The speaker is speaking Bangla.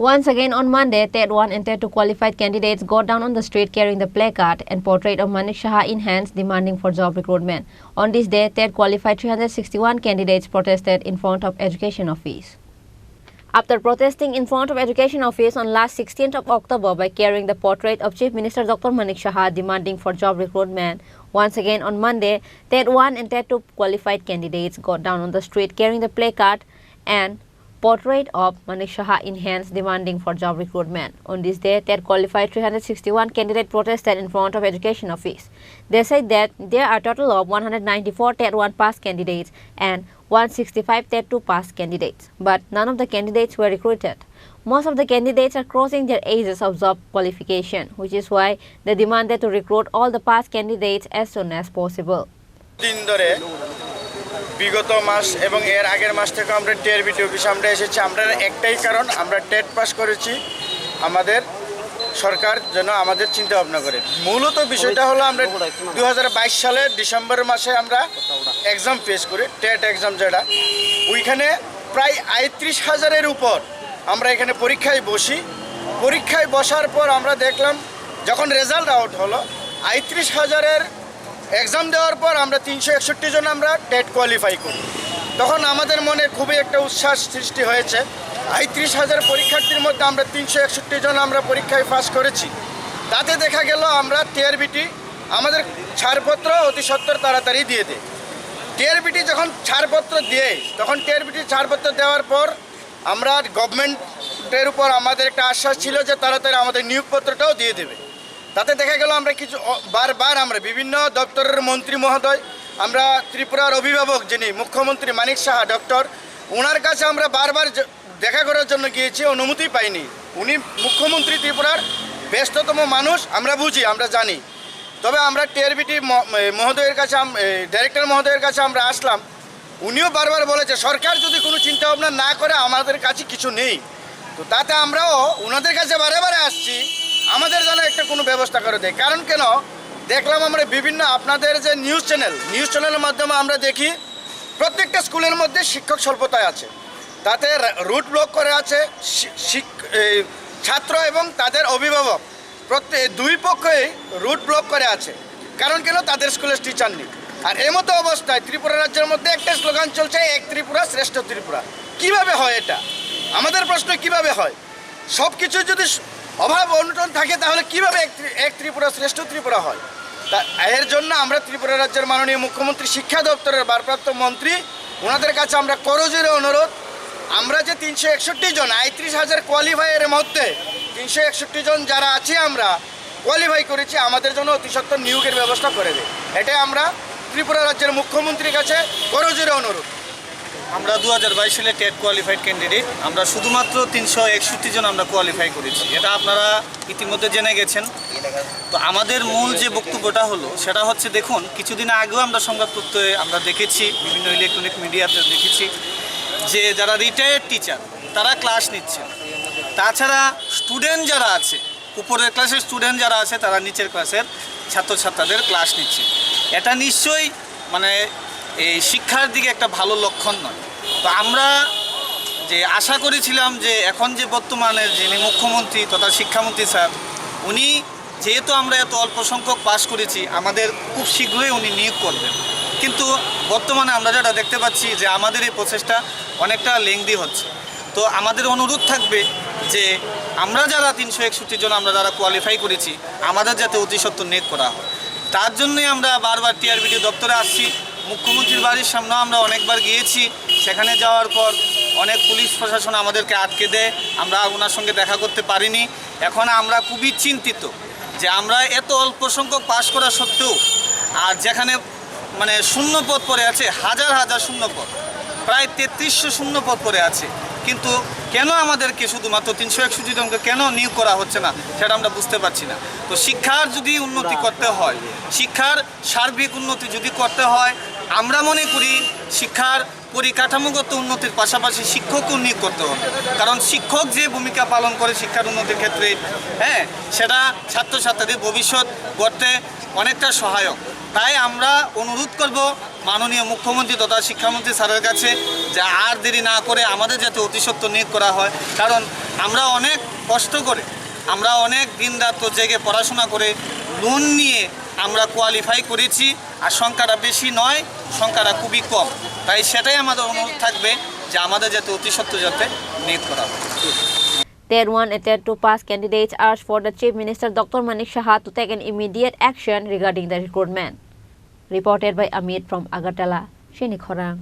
Once again on Monday, TET 1 and TET 2 qualified candidates got down on the street carrying the placard and portrait of Manik Shah in hands demanding for job recruitment. On this day, TET qualified 361 candidates protested in front of Education Office. After protesting in front of Education Office on last 16th of October by carrying the portrait of Chief Minister Dr. Manik Shah demanding for job recruitment, once again on Monday, TET 1 and TET 2 qualified candidates got down on the street carrying the placard and portrait of Manik Shah in hands demanding for job recruitment. On this day, TET qualified 361 candidates protested in front of Education Office. They said that there are a total of 194 TET 1 pass candidates and 165 TET 2 pass candidates, but none of the candidates were recruited. Most of the candidates are crossing their ages of job qualification, which is why they demanded to recruit all the pass candidates as soon as possible. বিগত মাস এবং এর আগের মাস থেকে আমরা টিআরবিটি অফিসে আমরা এসেছি। আমরা একটাই কারণ, আমরা টেট পাস করেছি, আমাদের সরকার যেন আমাদের চিন্তা ভাবনা করে। মূলত বিষয়টা হলো আমরা 2022 সালের ডিসেম্বর মাসে আমরা এক্সাম ফেস করি, টেট এক্সাম যেটা, ওইখানে প্রায় ৩৮,০০০-এর উপর আমরা এখানে পরীক্ষায় বসি। পরীক্ষায় বসার পর আমরা দেখলাম যখন রেজাল্ট আউট হলো ৩৮,০০০-এর এক্সাম দেওয়ার পর আমরা ৩৬১ জন আমরা টেট কোয়ালিফাই করি। তখন আমাদের মনে খুবই একটা উচ্ছ্বাস সৃষ্টি হয়েছে। ৩৮,০০০ পরীক্ষার্থীর মধ্যে আমরা ৩৬১ জন আমরা পরীক্ষায় পাস করেছি। তাতে দেখা গেল আমরা টিআরবিটি আমাদের ছাড়পত্র অতি সত্বর তাড়াতাড়ি দিয়ে দেয়। টিআরবিটি যখন ছাড়পত্র দেয় তখন টিআরবিটি ছাড়পত্র দেওয়ার পর আমরা গভর্নমেন্টের উপর আমাদের একটা আশ্বাস ছিল যে তাড়াতাড়ি আমাদের নিয়োগপত্রটাও দিয়ে দেবে। তাতে দেখা গেল আমরা কিছু বারবার আমরা বিভিন্ন দপ্তরের মন্ত্রী মহোদয়, আমরা ত্রিপুরার অভিভাবক যিনি মুখ্যমন্ত্রী মানিক শাহ ডক্টর, ওনার কাছে আমরা বারবার দেখা করার জন্য গিয়েছি, অনুমতি পাইনি। উনি মুখ্যমন্ত্রী ত্রিপুরার ব্যস্ততম মানুষ, আমরা বুঝি, আমরা জানি। তবে আমরা টিআরবিটি মহোদয়ের কাছে, ডাইরেক্টর মহোদয়ের কাছে আমরা আসলাম, উনিও বারবার বলেছে সরকার যদি কোনো চিন্তাভাবনা না করে আমাদের কাছে কিছু নেই। তো তাতে আমরাও ওনাদের কাছে বারে বারে আসছি আমাদের যেন একটা কোনো ব্যবস্থা করে দেয়। কারণ কেন দেখলাম আমরা বিভিন্ন আপনাদের যে নিউজ চ্যানেলের মাধ্যমে আমরা দেখি প্রত্যেকটা স্কুলের মধ্যে শিক্ষক স্বল্পতায় আছে, তাতে রুট ব্লক করে আছে ছাত্র এবং তাদের অভিভাবক, দুই পক্ষই রুট ব্লক করে আছে। কারণ কেন তাদের স্কুলের টিচার নেই। আর এমতো অবস্থায় ত্রিপুরা রাজ্যের মধ্যে একটা স্লোগান চলছে, এক ত্রিপুরা শ্রেষ্ঠ ত্রিপুরা। কিভাবে হয় এটা? আমাদের প্রশ্ন কিভাবে হয়? সব কিছু যদি অভাব অনটন থাকে তাহলে কিভাবে এক ত্রিপুরা শ্রেষ্ঠ ত্রিপুরা হয়? তা এর জন্য আমরা ত্রিপুরা রাজ্যের মাননীয় মুখ্যমন্ত্রী, শিক্ষা দপ্তরের ভারপ্রাপ্ত মন্ত্রী, ওনাদের কাছে আমরা করজোরে অনুরোধ, আমরা যে ৩৬১ জন ৩৮,০০০ কোয়ালিফাইয়ের মধ্যে ৩৬১ জন যারা আছি আমরা কোয়ালিফাই করেছি, আমাদের জন্য অতি সত্বর নিয়োগের ব্যবস্থা করে দেয়। এটাই আমরা ত্রিপুরা রাজ্যের মুখ্যমন্ত্রীর কাছে করজোরে অনুরোধ। আমরা 2022 সালে টেট কোয়ালিফাইড ক্যান্ডিডেট, আমরা শুধুমাত্র 361 জন আমরা কোয়ালিফাই করেছি, এটা আপনারা ইতিমধ্যে জেনে গেছেন। তো আমাদের মূল যে বক্তব্যটা হলো সেটা হচ্ছে, দেখুন কিছুদিন আগেও আমরা সংবাদপত্রে আমরা দেখেছি, বিভিন্ন ইলেকট্রনিক মিডিয়াতে দেখেছি যে যারা রিটায়ার্ড টিচার তারা ক্লাস নিচ্ছেন, তাছাড়া স্টুডেন্ট যারা আছে, উপরের ক্লাসের স্টুডেন্ট যারা আছে তারা নিচের ক্লাসের ছাত্রছাত্রীদের ক্লাস নিচ্ছে। এটা নিশ্চয়ই এই শিক্ষার দিকে একটা ভালো লক্ষণ নয়। তো আমরা যে আশা করেছিলাম যে এখন যে বর্তমানের যিনি মুখ্যমন্ত্রী তথা শিক্ষামন্ত্রী স্যার, উনি যেহেতু আমরা এত অল্প সংখ্যক পাস করেছি, আমাদের খুব শীঘ্রই উনি নিয়োগ করবেন। কিন্তু বর্তমানে আমরা যেটা দেখতে পাচ্ছি যে আমাদের এই প্রসেসটা অনেকটা লেংদি হচ্ছে। তো আমাদের অনুরোধ থাকবে যে আমরা যারা ৩৬১ জন আমরা যারা কোয়ালিফাই করেছি, আমাদের যাতে অতি সত্বর নিয়োগ করা হয়। তার জন্যই আমরা বারবার টিআরবিটি দপ্তরে আসছি। মুখ্যমন্ত্রীর বাড়ির সামনেও আমরা অনেকবার গিয়েছি, সেখানে যাওয়ার পর অনেক পুলিশ প্রশাসন আমাদেরকে আটকে দেয়, আমরা ওনার সঙ্গে দেখা করতে পারিনি। এখন আমরা খুবই চিন্তিত যে আমরা এত অল্প সংখ্যক পাশ করা সত্ত্বেও, আর যেখানে শূন্য পদ পড়ে আছে, হাজার হাজার শূন্য পদ, প্রায় ৩৩০০ শূন্য পদ পড়ে আছে, কিন্তু কেন আমাদেরকে শুধুমাত্র ৩৬১ জনকে কেন নিয়োগ করা হচ্ছে না সেটা আমরা বুঝতে পারছি না। তো শিক্ষার যদি উন্নতি করতে হয়, শিক্ষার সার্বিক উন্নতি যদি করতে হয়, আমরা মনে করি শিক্ষার পরিকাঠামোগত উন্নতির পাশাপাশি শিক্ষকও নিয়োগ করতে হবে। কারণ শিক্ষক যে ভূমিকা পালন করে শিক্ষার উন্নতির ক্ষেত্রে, সেটা ছাত্রছাত্রীদের ভবিষ্যৎ গড়তে অনেকটা সহায়ক। তাই আমরা অনুরোধ করব মাননীয় মুখ্যমন্ত্রী তথা শিক্ষামন্ত্রী স্যারের কাছে যে আর দেরি না করে আমাদের যাতে অতি সত্বর নিয়োগ করা হয়। কারণ আমরা অনেক কষ্ট করে, আমরা অনেক দিন রাত জেগে পড়াশোনা করে লোন নিয়ে আমরা কোয়ালিফাই করেছি। আর সংখ্যাটা বেশি নয়, সংখ্যাটা খুবই কম। তাই সেটাই আমাদের অনুরোধ থাকবে যে আমাদের যাতে অতি সত্ত্বর যাতে নিয়োগ করা হয়। TET 1 and TET 2 pass candidates urged for the Chief Minister Dr. Manik Saha to take an immediate action regarding the recruitment. Reported by Amit from Agartala, Chini Khorang.